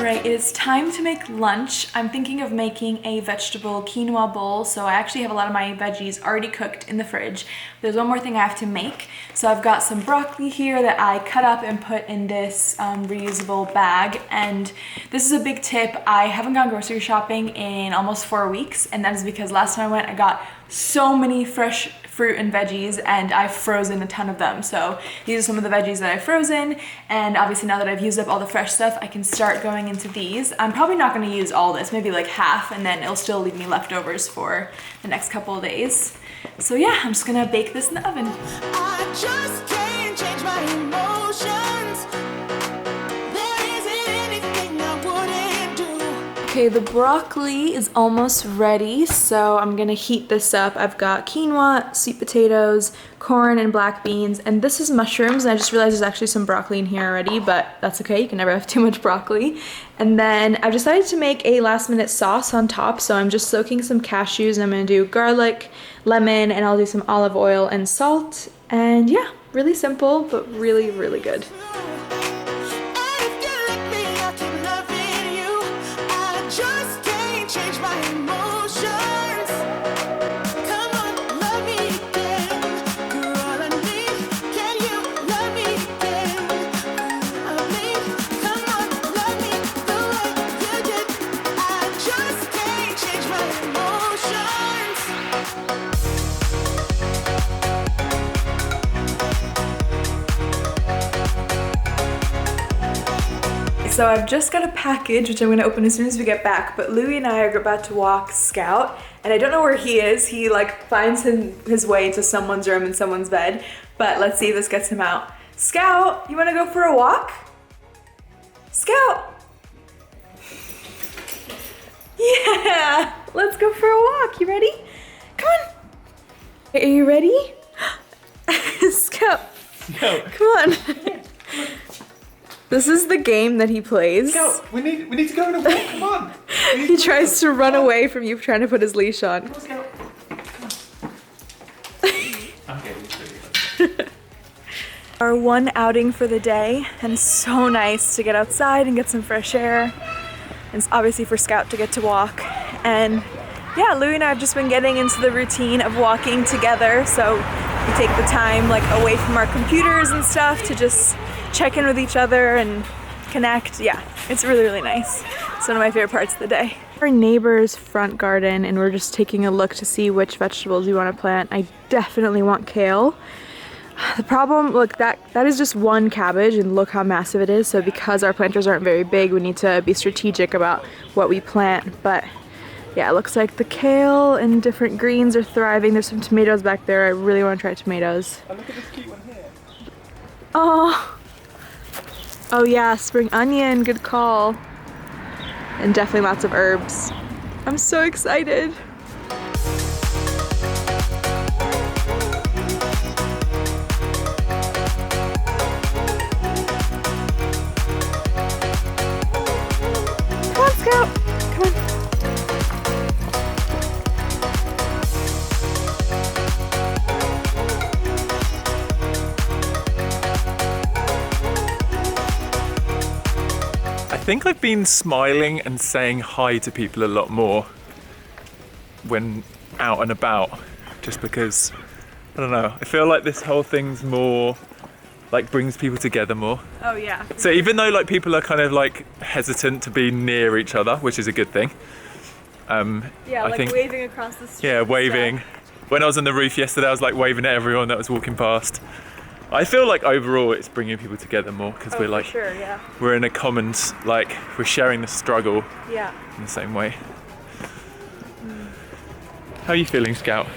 Alright, it is time to make lunch. I'm thinking of making a vegetable quinoa bowl, so I actually have a lot of my veggies already cooked in the fridge. There's one more thing I have to make. So I've got some broccoli here that I cut up and put in this reusable bag, and this is a big tip. I haven't gone grocery shopping in almost 4 weeks, and that is because last time I went I got so many fresh fruit and veggies, and I've frozen a ton of them. So these are some of the veggies that I've frozen, and obviously now that I've used up all the fresh stuff, I can start going into these. I'm probably not going to use all this, maybe like half, and then it'll still leave me leftovers for the next couple of days. So yeah, I'm just gonna bake this in the oven. I just can't change my emotions. There isn't anything I wouldn't do. Okay, the broccoli is almost ready, so I'm gonna heat this up. I've got quinoa, sweet potatoes, corn, and black beans, and this is mushrooms, and I just realized there's actually some broccoli in here already, but that's okay, you can never have too much broccoli. And then I've decided to make a last-minute sauce on top, so I'm just soaking some cashews, and I'm gonna do garlic, lemon, and I'll do some olive oil and salt, and yeah, really simple, but really, really good. So I've just got a package, which I'm gonna open as soon as we get back, but Louie and I are about to walk Scout, and I don't know where he is. He like finds his way into someone's room in someone's bed, but let's see if this gets him out. Scout, you wanna go for a walk? Scout! Yeah, let's go for a walk. You ready? Come on. Are you ready? Scout. No. Come on. This is the game that he plays. Go. We need to go on a walk. Come on. He tries to run away from you trying to put his leash on. Let's go. Okay, Our one outing for the day, and it's so nice to get outside and get some fresh air. And it's obviously for Scout to get to walk. And yeah, Louie and I have just been getting into the routine of walking together. So we take the time like away from our computers and stuff to just check in with each other and connect. Yeah, it's really, really nice. It's one of my favorite parts of the day. Our neighbor's front garden, and we're just taking a look to see which vegetables we want to plant. I definitely want kale. The problem, look, that is just one cabbage, and look how massive it is. So because our planters aren't very big, we need to be strategic about what we plant. But yeah, it looks like the kale and different greens are thriving. There's some tomatoes back there. I really want to try tomatoes. Oh, look at this cute one here. Oh. Oh yeah, spring onion, good call. And definitely lots of herbs. I'm so excited. Come on, Scout. Come on. I think I've been smiling and saying hi to people a lot more when out and about, just because, I don't know, I feel like this whole thing's more, like brings people together more. Oh yeah. So even though like people are kind of like hesitant to be near each other, which is a good thing. Yeah, I like think, waving across the street. yeah, waving. When I was on the roof yesterday, I was like waving at everyone that was walking past. I feel like overall it's bringing people together more because we're like, sure, yeah. we're in a common, like, we're sharing the struggle Yeah. in the same way. How are you feeling, Scout?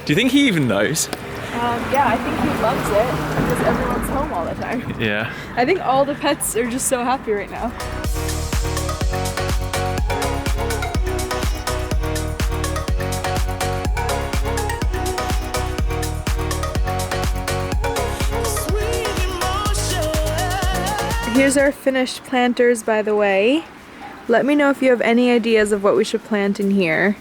Do you think he even knows? Yeah, I think he loves it because everyone's home all the time. Yeah. I think all the pets are just so happy right now. Here's our finished planters, by the way. Let me know if you have any ideas of what we should plant in here.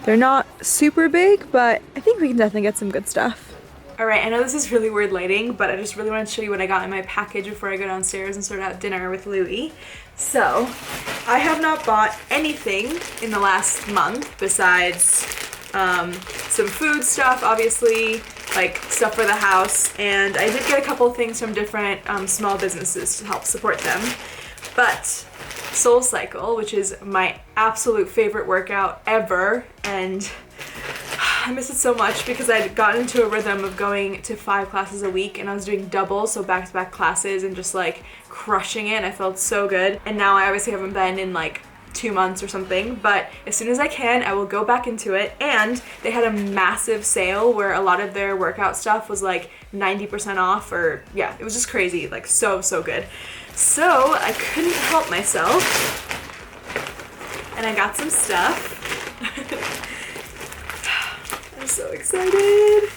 They're not super big, but I think we can definitely get some good stuff. All right, I know this is really weird lighting, but I just really want to show you what I got in my package before I go downstairs and sort out dinner with Louie. So, I have not bought anything in the last month besides some food stuff, obviously, like stuff for the house, and I did get a couple things from different small businesses to help support them. But SoulCycle, which is my absolute favorite workout ever, and I miss it so much because I'd gotten into a rhythm of going to 5 classes a week, and I was doing double, so back-to-back classes and just like crushing it, and I felt so good. And now I obviously haven't been in like 2 months or something, but as soon as I can, I will go back into it. And they had a massive sale where a lot of their workout stuff was like 90% off, or yeah, it was just crazy, like so good. So I couldn't help myself, and I got some stuff. I'm so excited.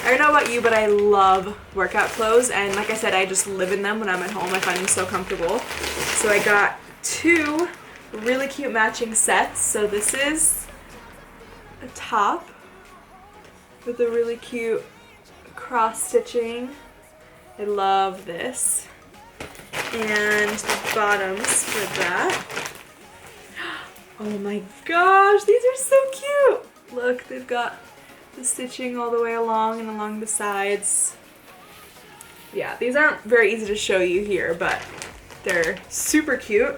I don't know about you, but I love workout clothes, and like I said, I just live in them when I'm at home. I find them so comfortable. So I got 2 really cute matching sets. So this is a top with a really cute cross stitching. I love this. And the bottoms for that. Oh my gosh, these are so cute. Look, they've got the stitching all the way along and along the sides. Yeah, these aren't very easy to show you here, but they're super cute.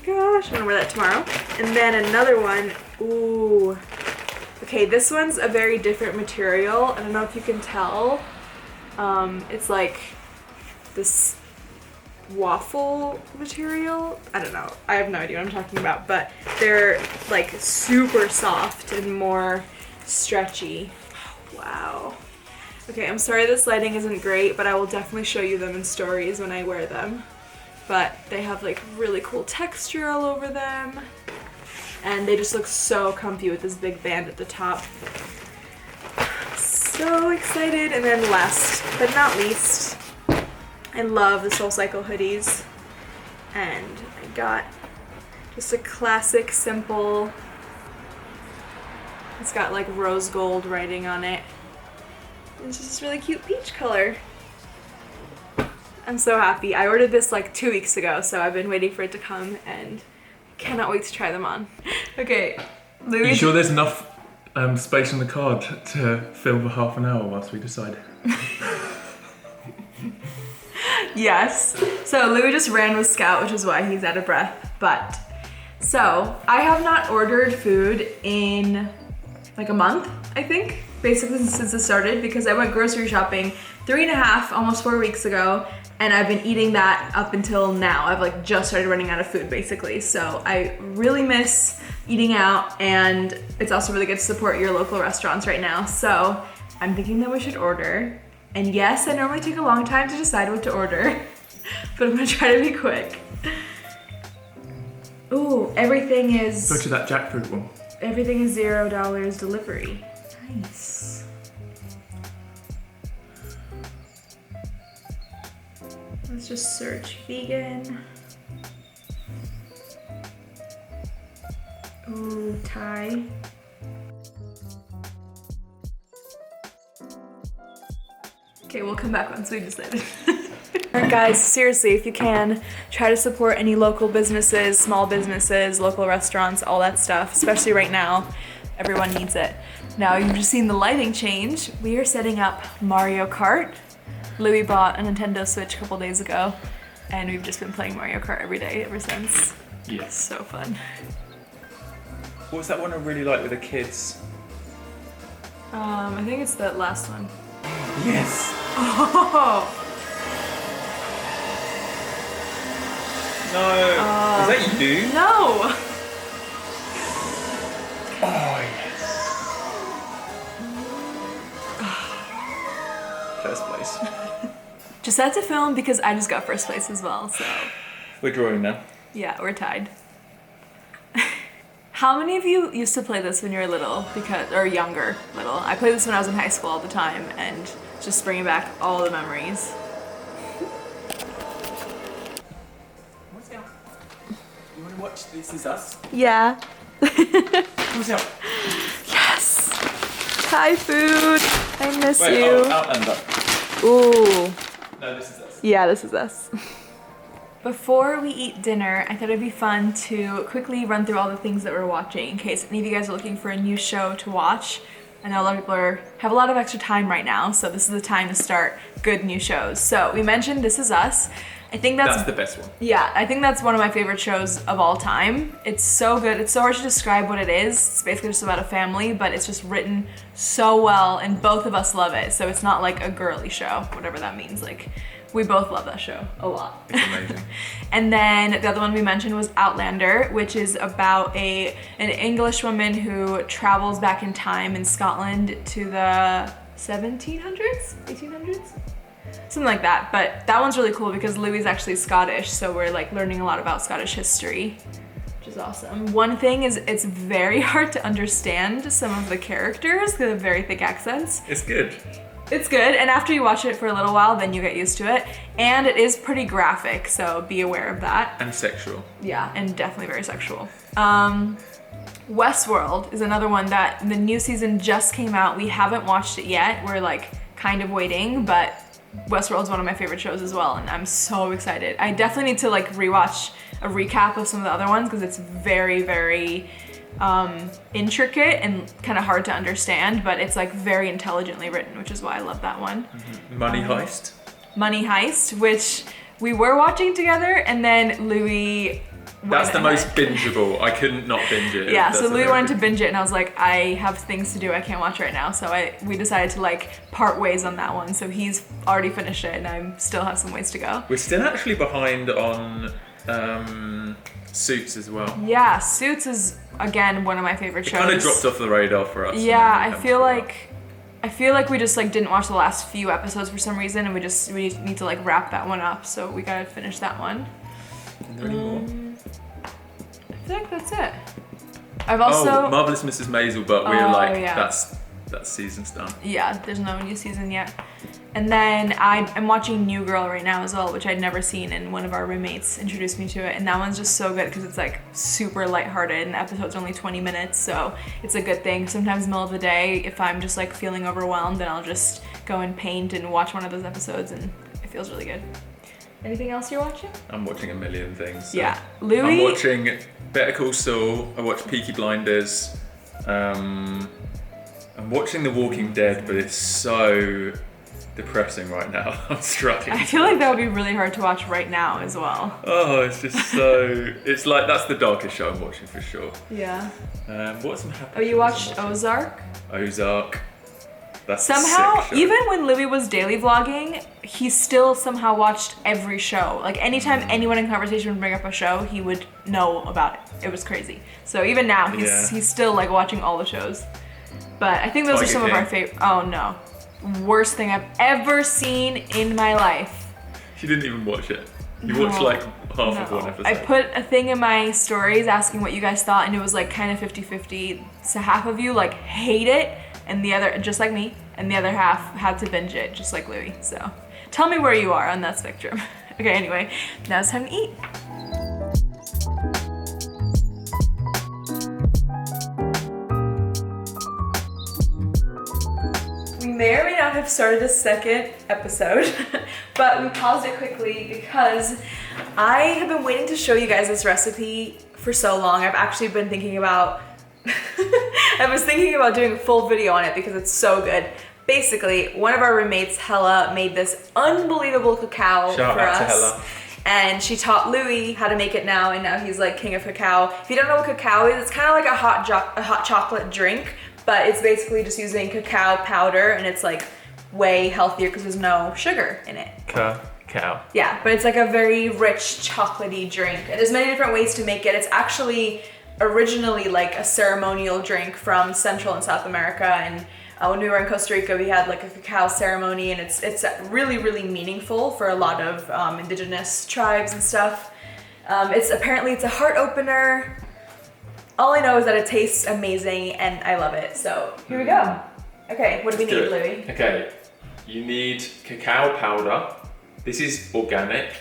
Gosh, I'm gonna wear that tomorrow. And then another one, ooh. Okay, this one's a very different material. I don't know if you can tell. It's like this waffle material. I don't know. I have no idea what I'm talking about, but they're like super soft and more stretchy. Wow. Okay, I'm sorry this lighting isn't great, but I will definitely show you them in stories when I wear them. But they have like really cool texture all over them, and they just look so comfy with this big band at the top. So excited. And then last but not least, I love the SoulCycle hoodies, and I got just a classic simple, it's got like rose gold writing on it. It's just this really cute peach color. I'm so happy. I ordered this like 2 weeks ago, so I've been waiting for it to come, and cannot wait to try them on. Okay, Louis. Are you sure there's enough space on the card to film for half an hour whilst we decide? Yes. So Louis just ran with Scout, which is why he's out of breath. But, so I have not ordered food in like a month, I think, basically since it started, because I went grocery shopping 3.5, almost 4 weeks ago, and I've been eating that up until now. I've like just started running out of food basically. So I really miss eating out, and it's also really good to support your local restaurants right now. So I'm thinking that we should order. And yes, I normally take a long time to decide what to order, but I'm gonna try to be quick. Ooh, everything is... Go to that jackfruit one. Everything is $0 delivery. Nice. Let's just search vegan. Ooh, Thai. Okay, we'll come back once we decided. Alright guys, seriously, if you can, try to support any local businesses, small businesses, local restaurants, all that stuff, especially right now. Everyone needs it. Now, you've just seen the lighting change. We are setting up Mario Kart. Louis bought a Nintendo Switch a couple days ago, and we've just been playing Mario Kart every day ever since. Yes. So fun. What was that one I really liked with the kids? I think it's the last one. Yes! Oh! No! Is that you, dude? No! Oh, yes. First place. Just had to film because I just got first place as well, so. We're drawing now. Yeah, we're tied. How many of you used to play this when you were little, or younger, little? I played this when I was in high school all the time, and just bringing back all the memories. What's up? You want to watch This Is Us? Yeah. What's up? Yes! Thai food. I miss Wait, you. Outlander. Ooh. No, this is us. Yeah, this is us. Before we eat dinner, I thought it'd be fun to quickly run through all the things that we're watching in case any of you guys are looking for a new show to watch. I know a lot of people have a lot of extra time right now, so this is the time to start good new shows. So we mentioned This Is Us. I think that's the best one. Yeah, I think that's one of my favorite shows of all time. It's so good. It's so hard to describe what it is. It's basically just about a family, but it's just written so well, and both of us love it. So it's not like a girly show, whatever that means. Like, we both love that show a lot. It's amazing. And then the other one we mentioned was Outlander, which is about an English woman who travels back in time in Scotland to the 1700s, 1800s? Something like that. But that one's really cool because Louis is actually Scottish, so we're like learning a lot about Scottish history, which is awesome. One thing is it's very hard to understand some of the characters because they have very thick accents. It's good. It's good, and after you watch it for a little while, then you get used to it. And it is pretty graphic, so be aware of that. And sexual. Yeah, and definitely very sexual. Westworld is another one that the new season just came out. We haven't watched it yet. We're like kind of waiting, but Westworld is one of my favorite shows as well, and I'm so excited. I definitely need to like rewatch a recap of some of the other ones because it's very, very intricate and kind of hard to understand, but it's like very intelligently written, which is why I love that one. Money Heist. Money Heist, which we were watching together, and then Louis That's the most bingeable. I couldn't not binge it. Yeah, That's so Louis very wanted to good. binge it, and I was like, I have things to do, I can't watch right now. So we decided to like part ways on that one. So he's already finished it, and I still have some ways to go. We're still actually behind on Suits as well. Yeah, Suits is again one of my favorite shows. It kind of dropped off the radar for us. Yeah, I feel like we just like didn't watch the last few episodes for some reason, and we need to like wrap that one up. So we gotta finish that one. Is there any more? I feel like that's it. I've also Marvelous Mrs. Maisel, but we're yeah. that season's done. Yeah, there's no new season yet. And then I'm watching New Girl right now as well, which I'd never seen, and one of our roommates introduced me to it, and that one's just so good because it's like super lighthearted, and the episode's only 20 minutes, so it's a good thing. Sometimes middle of the day, if I'm just like feeling overwhelmed, then I'll just go and paint and watch one of those episodes, and it feels really good. Anything else you're watching? I'm watching a million things. So. Yeah, Louis. I'm watching Better Call Saul. I watch Peaky Blinders. I'm watching The Walking Dead, but it's so depressing right now. I'm struggling. I feel like that would be really hard to watch right now as well. Oh, it's just so. It's like that's the darkest show I'm watching for sure. Yeah. What's some happy? Oh, you watched Ozark? Ozark. That's Somehow, a sick show. even when Louis was daily vlogging, he still somehow watched every show. Like anytime anyone in conversation would bring up a show, he would know about it. It was crazy. So even now, he's still like watching all the shows. But I think those are some of our favorite. Oh no, worst thing I've ever seen in my life. She didn't even watch it. You watched like half of one episode. I put a thing in my stories asking what you guys thought, and it was like kind of 50-50. So half of you like hate it, and the other, just like me, and the other half had to binge it, just like Louis. So tell me where you are on that spectrum. Okay, anyway, now it's time to eat. We may or may not have started a second episode, but we paused it quickly because I have been waiting to show you guys this recipe for so long. I've actually been thinking about I was thinking about doing a full video on it because it's so good. Basically, one of our roommates, Hella, made this unbelievable cacao Shout for out us. to Hella. And she taught Louis how to make it now, and now he's like king of cacao. If you don't know what cacao is, it's kind of like a hot chocolate drink, but it's basically just using cacao powder, and it's like way healthier because there's no sugar in it. Cacao. Yeah, but it's like a very rich chocolatey drink. And there's many different ways to make it. It's actually originally like a ceremonial drink from Central and South America, and when we were in Costa Rica, we had like a cacao ceremony, and it's really, really meaningful for a lot of indigenous tribes and stuff. It's a heart opener. All I know is that it tastes amazing, and I love it. So here we go. Okay, what do we need, Louis? Okay, you need cacao powder. This is organic,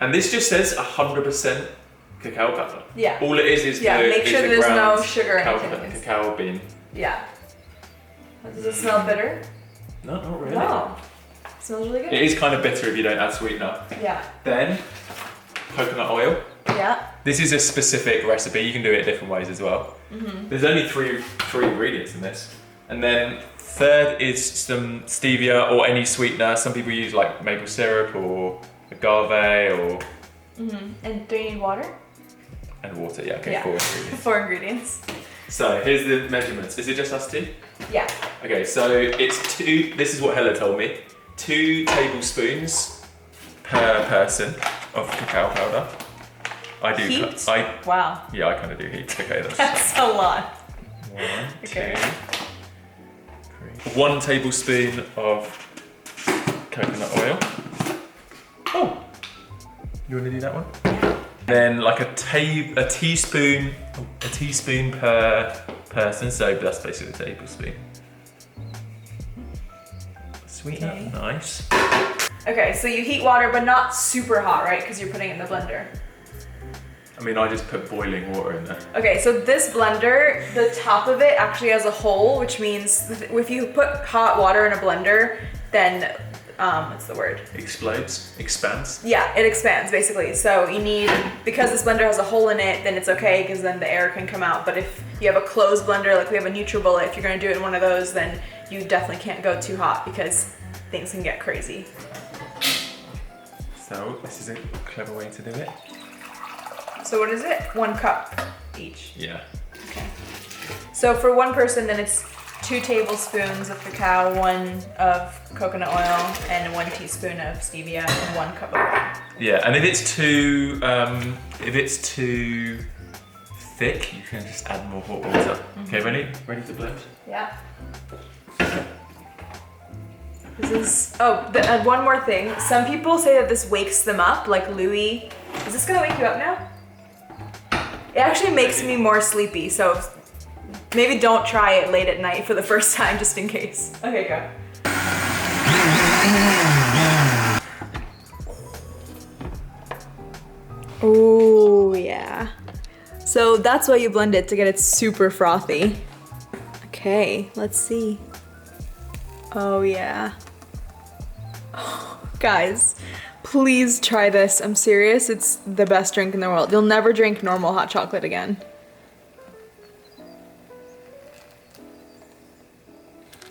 and this just says 100% cacao powder. Yeah. All it is make sure there's no sugar in it. cacao bean. Yeah. Does it smell bitter? No, not really. No. It smells really good. It is kind of bitter if you don't add sweetener. Yeah. Then, coconut oil. Yeah. This is a specific recipe. You can do it different ways as well. There's only three ingredients in this. And then third is some stevia or any sweetener. Some people use like maple syrup or agave or... And do you need water? And water, yeah, okay, Yeah. 4 ingredients. 4 ingredients. So here's the measurements. Is it just us two? Yeah. Okay, so it's 2, this is what Hella told me, 2 tablespoons per person of cacao powder. I do. Heat? Wow. Wow. Yeah, I kind of do heat. Okay, That's a lot. 1, Okay. 2, 3. 1 tablespoon of coconut oil. Oh, you want to do that one? Then like a teaspoon per person. So that's basically a tablespoon. Sweeten Okay. up, nice. Okay, so you heat water, but not super hot, right? Because you're putting it in the blender. I mean, I just put boiling water in there. Okay, so this blender, the top of it actually has a hole, which means if you put hot water in a blender, then, what's the word? Explodes, expands. Yeah, it expands basically. So you need, because this blender has a hole in it, then it's okay because then the air can come out. But if you have a closed blender, like we have a NutriBullet, if you're gonna do it in one of those, then you definitely can't go too hot because things can get crazy. So this is a clever way to do it. So what is it? 1 cup each. Yeah. Okay. So for one person, then it's 2 tablespoons of cacao, 1 of coconut oil, and 1 teaspoon of stevia, and 1 cup of water. Yeah, and if it's too thick, you can just add more hot water. Okay, ready? Ready to blend? Yeah. This is, one more thing. Some people say that this wakes them up, like Louis. Is this gonna wake you up now? It actually makes me more sleepy, so maybe don't try it late at night for the first time, just in case. Okay, go. Oh, yeah. So that's why you blend it, to get it super frothy. Okay, let's see. Oh, yeah. Guys, please try this. I'm serious. It's the best drink in the world. You'll never drink normal hot chocolate again.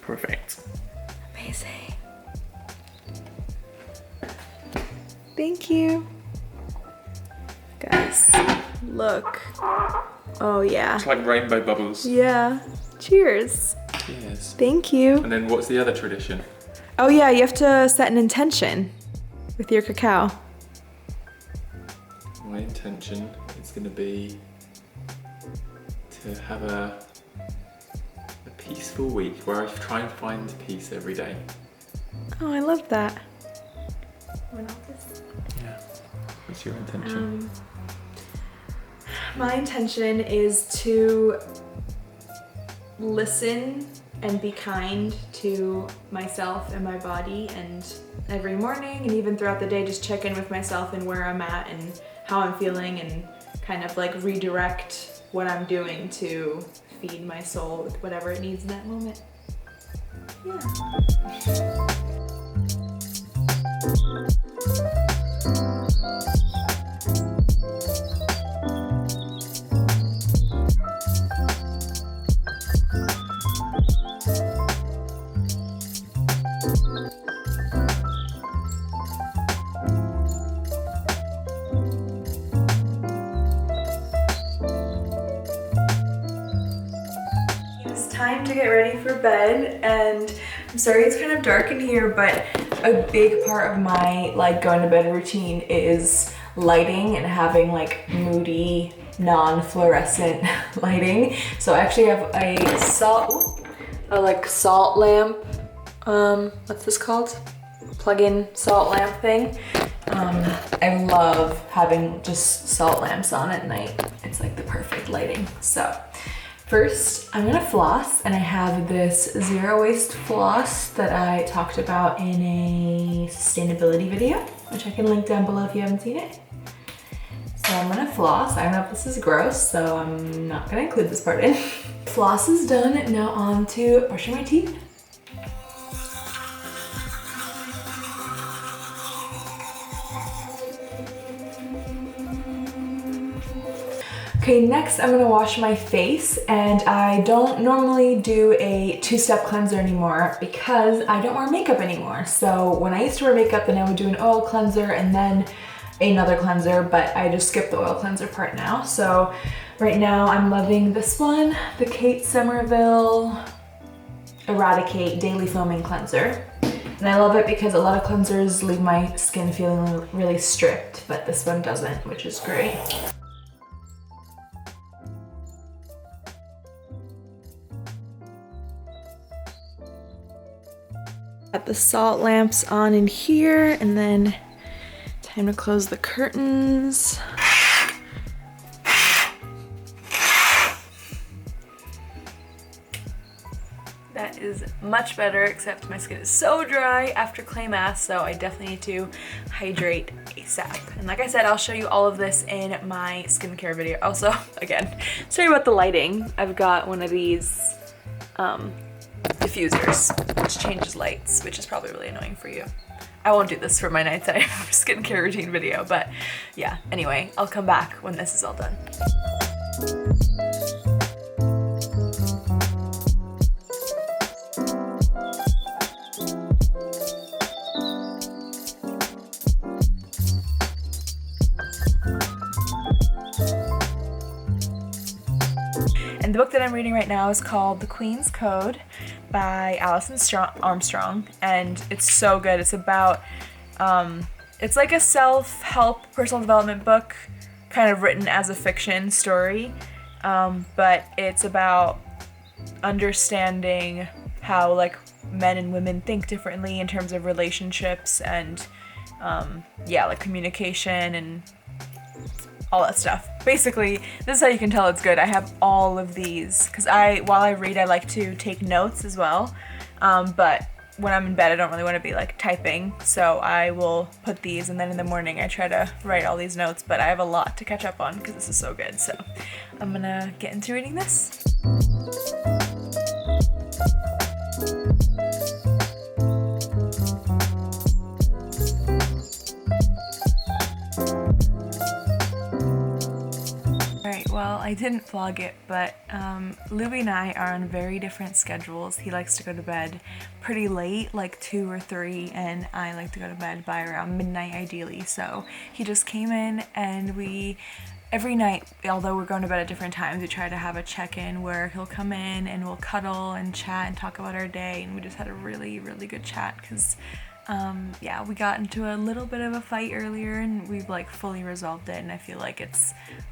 Perfect. Amazing. Thank you. Guys, look. Oh, yeah. It's like rainbow bubbles. Yeah. Cheers. Cheers. Thank you. And then what's the other tradition? Oh, yeah, you have to set an intention with your cacao. My intention is going to be to have a peaceful week where I try and find peace every day. Oh, I love that. Yeah. What's your intention? My intention is to listen and be kind to myself and my body, and every morning and even throughout the day just check in with myself and where I'm at and how I'm feeling, and kind of like redirect what I'm doing to feed my soul with whatever it needs in that moment. Yeah. Time to get ready for bed, and I'm sorry it's kind of dark in here, but a big part of my like going to bed routine is lighting and having like moody non-fluorescent lighting. So I actually have a salt lamp, what's this called? Plug-in salt lamp thing. I love having just salt lamps on at night. It's like the perfect lighting. So first, I'm gonna floss, and I have this zero waste floss that I talked about in a sustainability video, which I can link down below if you haven't seen it. So I'm gonna floss. I don't know if this is gross, so I'm not gonna include this part in. Floss is done, now on to brushing my teeth. Okay, next I'm gonna wash my face, and I don't normally do a two-step cleanser anymore because I don't wear makeup anymore. So when I used to wear makeup, then I would do an oil cleanser and then another cleanser, but I just skipped the oil cleanser part now. So right now I'm loving this one, the Kate Somerville Eradicate Daily Foaming Cleanser. And I love it because a lot of cleansers leave my skin feeling really stripped, but this one doesn't, which is great. Got the salt lamps on in here, and then time to close the curtains. That is much better, except my skin is so dry after clay mask, so I definitely need to hydrate ASAP. And like I said, I'll show you all of this in my skincare video. Also, again, sorry about the lighting. I've got one of these diffusers, which changes lights, which is probably really annoying for you. I won't do this for my nighttime skincare routine video, but yeah, anyway, I'll come back when this is all done. And the book that I'm reading right now is called The Queen's Code by Alison Armstrong, and it's so good. It's about, it's like a self-help personal development book, kind of written as a fiction story, but it's about understanding how like men and women think differently in terms of relationships and yeah, like communication and all that stuff. Basically, this is how you can tell it's good. I have all of these because while I read, I like to take notes as well. But when I'm in bed, I don't really want to be like typing, so I will put these, and then in the morning I try to write all these notes. But I have a lot to catch up on because this is so good. So I'm gonna get into reading this. Well, I didn't vlog it, but Louie and I are on very different schedules. He likes to go to bed pretty late, like 2 or 3, and I like to go to bed by around midnight ideally. So he just came in, and every night, although we're going to bed at different times, we try to have a check-in where he'll come in and we'll cuddle and chat and talk about our day, and we just had a really, really good chat because yeah, we got into a little bit of a fight earlier and we've like fully resolved it, and I feel like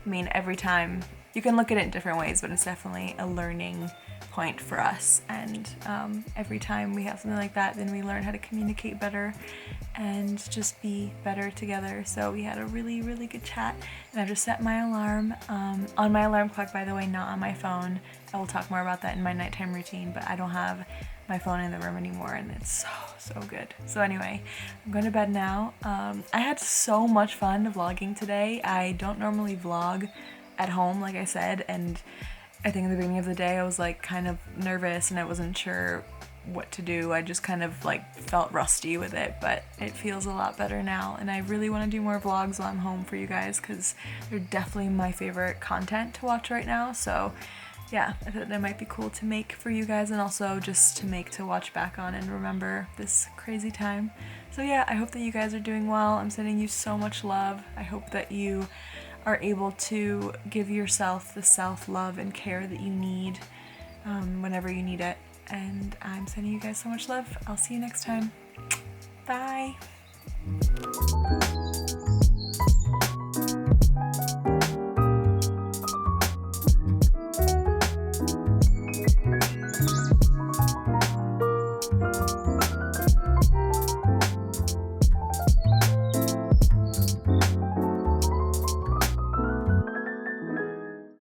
every time, you can look at it in different ways, but it's definitely a learning point for us, and every time we have something like that, then we learn how to communicate better and just be better together. So we had a really, really good chat, and I've just set my alarm on my alarm clock, by the way, not on my phone. I will talk more about that in my nighttime routine, but I don't have my phone in the room anymore, and it's so good. So anyway, I'm going to bed now. I had so much fun vlogging today. I don't normally vlog at home, like I said, and I think in the beginning of the day I was like kind of nervous and I wasn't sure what to do. I just kind of like felt rusty with it, but it feels a lot better now, and I really want to do more vlogs while I'm home for you guys because they're definitely my favorite content to watch right now. So yeah, I thought that might be cool to make for you guys, and also just to watch back on and remember this crazy time. So yeah, I hope that you guys are doing well. I'm sending you so much love. I hope that you are able to give yourself the self-love and care that you need whenever you need it. And I'm sending you guys so much love. I'll see you next time. Bye.